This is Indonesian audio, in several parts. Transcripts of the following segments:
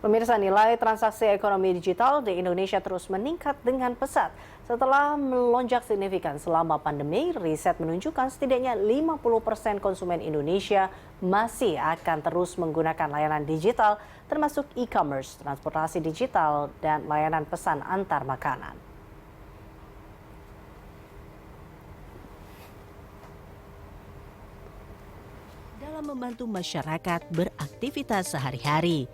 Pemirsa, nilai transaksi ekonomi digital di Indonesia terus meningkat dengan pesat. Setelah melonjak signifikan selama pandemi, riset menunjukkan setidaknya 50% konsumen Indonesia masih akan terus menggunakan layanan digital, termasuk e-commerce, transportasi digital, dan layanan pesan antar makanan. Dalam membantu masyarakat beraktivitas sehari-hari,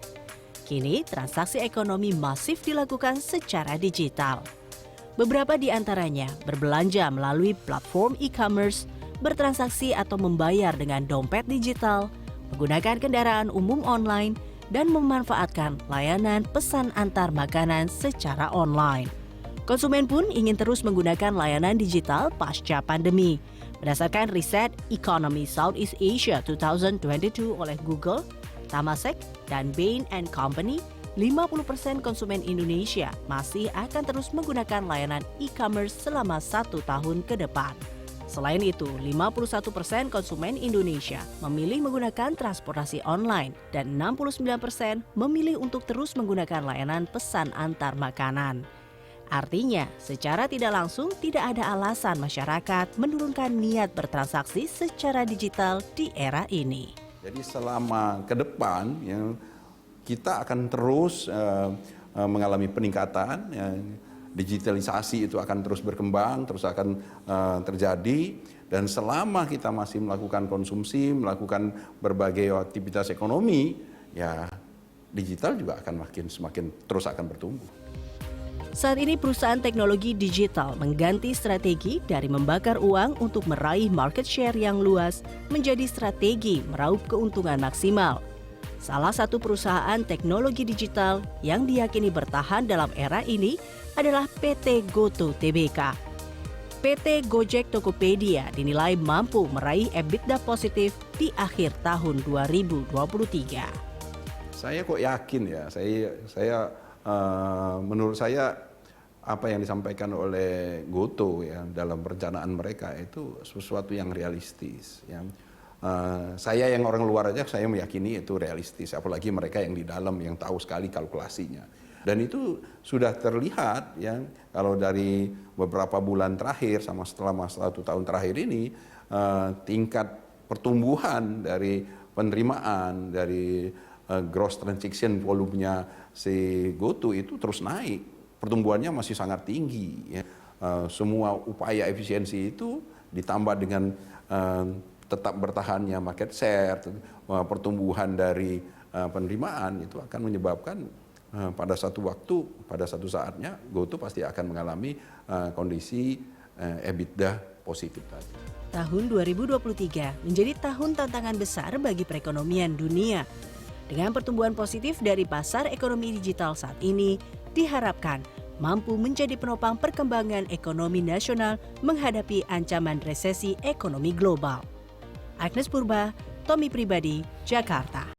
kini transaksi ekonomi masif dilakukan secara digital. Beberapa di antaranya berbelanja melalui platform e-commerce, bertransaksi atau membayar dengan dompet digital, menggunakan kendaraan umum online, dan memanfaatkan layanan pesan antar makanan secara online. Konsumen pun ingin terus menggunakan layanan digital pasca pandemi. Berdasarkan riset Economy Southeast Asia 2022 oleh Google, Temasek, dan Bain & Company, 50% konsumen Indonesia masih akan terus menggunakan layanan e-commerce selama 1 tahun ke depan. Selain itu, 51% konsumen Indonesia memilih menggunakan transportasi online dan 69% memilih untuk terus menggunakan layanan pesan antar makanan. Artinya, secara tidak langsung tidak ada alasan masyarakat menurunkan niat bertransaksi secara digital di era ini. Jadi selama ke depan ya, kita akan terus mengalami peningkatan, ya, digitalisasi itu akan terus berkembang, terus akan terjadi, dan selama kita masih melakukan konsumsi, melakukan berbagai aktivitas ekonomi, ya digital juga akan semakin terus akan bertumbuh. Saat ini perusahaan teknologi digital mengganti strategi dari membakar uang untuk meraih market share yang luas menjadi strategi meraup keuntungan maksimal. Salah satu perusahaan teknologi digital yang diyakini bertahan dalam era ini adalah PT GoTo Tbk. PT Gojek Tokopedia dinilai mampu meraih EBITDA positif di akhir tahun 2023. Saya kok yakin ya, menurut saya apa yang disampaikan oleh GoTo ya dalam perencanaan mereka itu sesuatu yang realistis. Ya. Saya yang orang luar aja saya meyakini itu realistis, apalagi mereka yang di dalam yang tahu sekali kalkulasinya. Dan itu sudah terlihat ya kalau dari beberapa bulan terakhir sama setelah 1 tahun terakhir ini tingkat pertumbuhan dari penerimaan dari gross transaction volumenya si GoTo itu terus naik, pertumbuhannya masih sangat tinggi. Ya. Semua upaya efisiensi itu ditambah dengan tetap bertahannya market share, pertumbuhan dari penerimaan itu akan menyebabkan pada satu waktu, pada satu saatnya GoTo pasti akan mengalami kondisi EBITDA positif tadi. Tahun 2023 menjadi tahun tantangan besar bagi perekonomian dunia. Dengan pertumbuhan positif dari pasar ekonomi digital saat ini, diharapkan mampu menjadi penopang perkembangan ekonomi nasional menghadapi ancaman resesi ekonomi global. Agnes Purba, Tommy Pribadi, Jakarta.